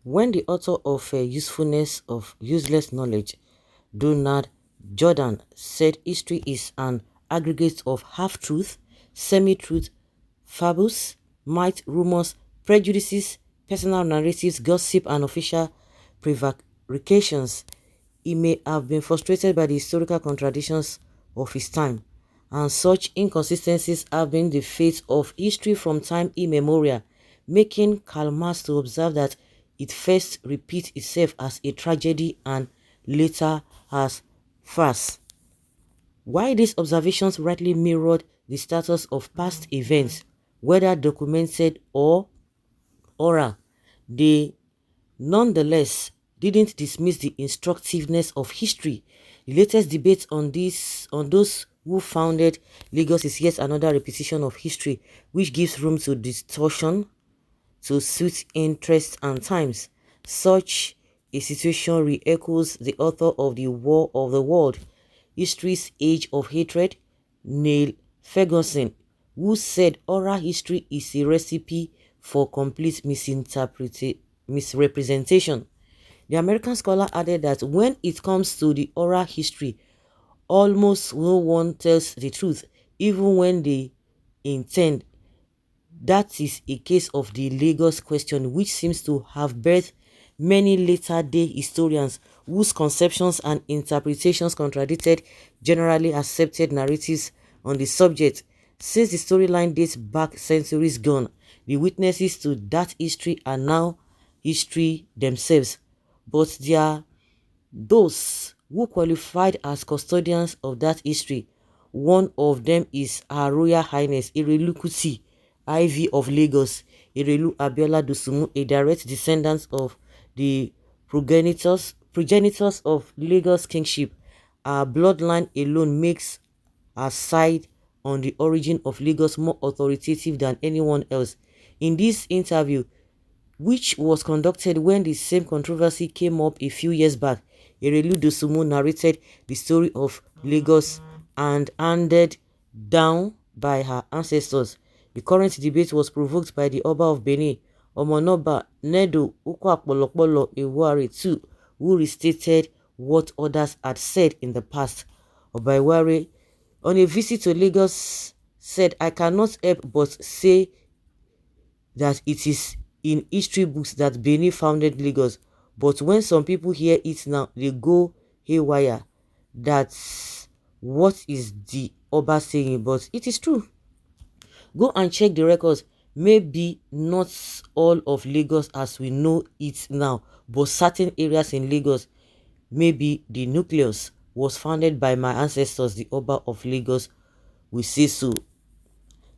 When the author of Usefulness of Useless Knowledge, Donald Jordan, said history is an aggregate of half-truth, semi-truth, fables, myths, rumors, prejudices, personal narratives, gossip, and official prevarications, he may have been frustrated by the historical contradictions of his time, and such inconsistencies have been the fate of history from time immemorial, making Karl Marx to observe that it first repeats itself as a tragedy and later as farce. While these observations rightly mirrored the status of past events, whether documented or oral, they nonetheless didn't dismiss the instructiveness of history. The latest debate on those who founded Lagos is yet another repetition of history, which gives room to distortion to suit interests and times. Such a situation re-echoes the author of The War of the World, History's Age of Hatred, Neil Ferguson, who said oral history is a recipe for complete misrepresentation. The American scholar added that when it comes to the oral history, almost no one tells the truth, even when they intend. That is a case of the Lagos question, which seems to have birthed many later-day historians whose conceptions and interpretations contradicted generally accepted narratives on the subject. Since the storyline dates back centuries gone, the witnesses to that history are now history themselves. But there are those who qualified as custodians of that history. One of them is Her Royal Highness Erelu Kuti, IV of Lagos, Erelu Abiola Dosunmu, a direct descendant of the progenitors of Lagos kingship. Our bloodline alone makes our side on the origin of Lagos more authoritative than anyone else. In this interview, which was conducted when the same controversy came up a few years back, Erelu Dosunmu narrated the story of Lagos and handed down by her ancestors. The current debate was provoked by the Oba of Benin, Omonoba Nedo Ukwapolopolo Ewuare II, who restated what others had said in the past. Oba Ewuare, on a visit to Lagos, said, "I cannot help but say that it is in history books that Benin founded Lagos, but when some people hear it now, they go haywire. That's what is the Oba saying, but it is true. Go and check the records. Maybe not all of Lagos as we know it now, but certain areas in Lagos, maybe the nucleus was founded by my ancestors, the Oba of Lagos, we say so."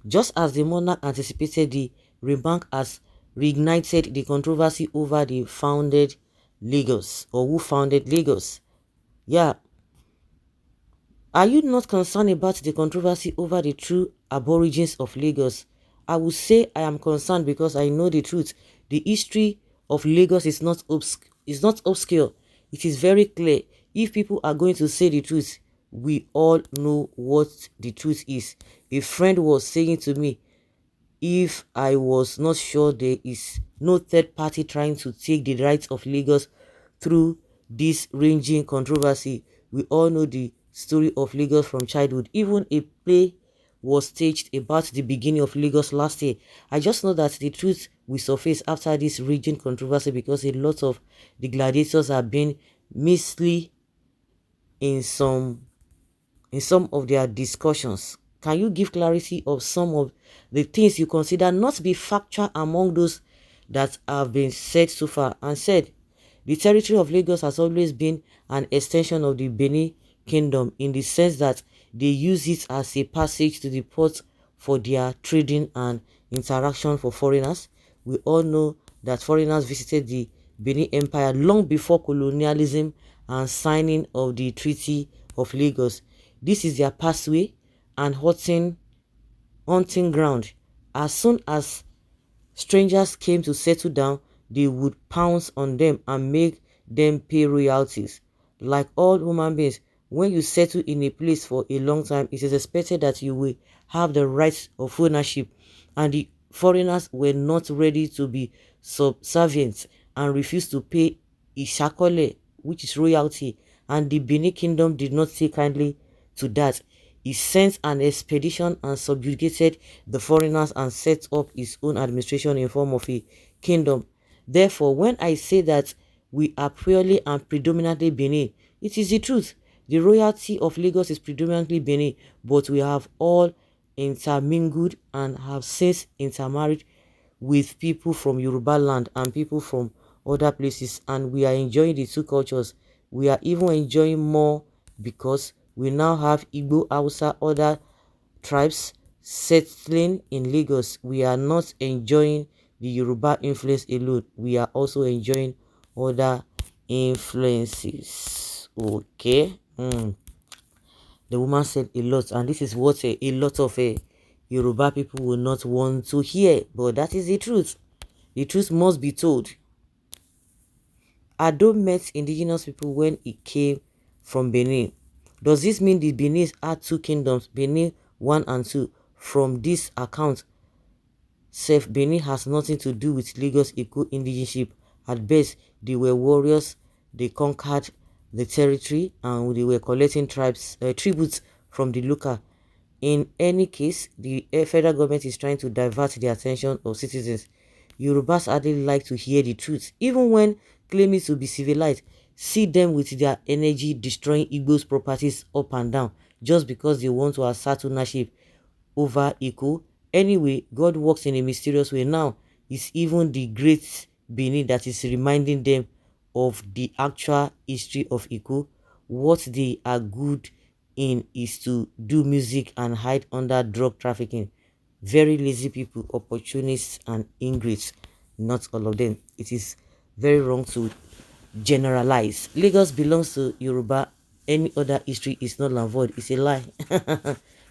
Just as the monarch anticipated, the remark has reignited the controversy over the founded Lagos, or who founded Lagos. Yeah, are you not concerned about the controversy over the true aborigines of Lagos? I would say I am concerned because I know the truth. The history of Lagos is not obscure. It is very clear. If people are going to say the truth, we all know what the truth is. A friend was saying to me, if I was not sure there is no third party trying to take the rights of Lagos through this ranging controversy. We all know the story of Lagos from childhood. Even a play was staged about the beginning of Lagos last year. I just know that the truth will surface after this raging controversy because a lot of the gladiators have been mislead in some of their discussions. Can you give clarity of some of the things you consider not to be factual among those that have been said so far? And said, the territory of Lagos has always been an extension of the Benin Kingdom in the sense that they use it as a passage to the port for their trading and interaction for foreigners. We all know that foreigners visited the Benin Empire long before colonialism and signing of the Treaty of Lagos. This is their pathway and hunting ground. As soon as strangers came to settle down, they would pounce on them and make them pay royalties. Like all human beings, when you settle in a place for a long time, it is expected that you will have the rights of ownership, and the foreigners were not ready to be subservient and refused to pay Ishakole, which is royalty, and the Benin kingdom did not take kindly to that. He sent an expedition and subjugated the foreigners and set up his own administration in form of a kingdom. Therefore, when I say that we are purely and predominantly Benin, it is the truth. The royalty of Lagos is predominantly Benin, but we have all intermingled and have since intermarried with people from Yoruba land and people from other places, and we are enjoying the two cultures. We are even enjoying more because we now have Igbo, Hausa, other tribes settling in Lagos. We are not enjoying the Yoruba influence alone. We are also enjoying other influences. Okay. The woman said a lot, and this is what a lot of Yoruba people will not want to hear, but that is the truth. The truth must be told. Ado met indigenous people when he came from Benin. Does this mean the Benin had two kingdoms, Benin 1 and 2? From this account, Sef Benin has nothing to do with Lagos Iko indigenship. At best, they were warriors, they conquered the territory, and they were collecting tributes from the local. In any case, the federal government is trying to divert the attention of citizens. Yorubas hardly like to hear the truth, even when claiming to be civilized. See them with their energy destroying Igbo's properties up and down just because they want to assert ownership over Iko. Anyway, God works in a mysterious way. Now, it's even the great Benin that is reminding them of the actual history of Iko. What they are good in is to do music and hide under drug trafficking. Very lazy people, opportunists and ingrates. Not all of them. It is very wrong to generalize. Lagos belongs to Yoruba. Any other history is not and void. It's a lie.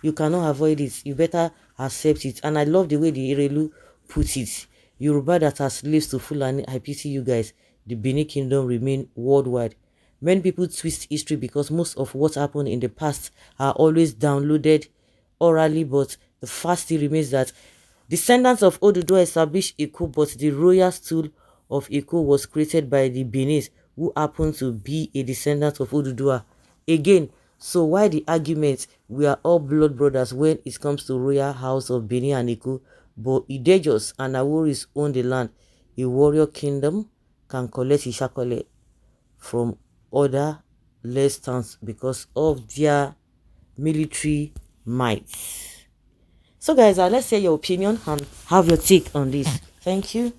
You cannot avoid it. You better accept it. And I love the way the Erelu puts it. Yoruba that are slaves to Fulani, I pity you guys. The Benin kingdom remain worldwide. Many people twist history because most of what happened in the past are always downloaded orally, but the fact still remains that descendants of Oduduwa established Iko, but the royal stool of Iko was created by the Benis, who happen to be a descendant of Oduduwa. Again, so why the argument we are all blood brothers when it comes to royal house of Benin and Iko, but Idejos and Aworis own the land? A warrior kingdom can collect Ishakole from other less towns because of their military might. So guys, let's hear your opinion and have your take on this. Thank you.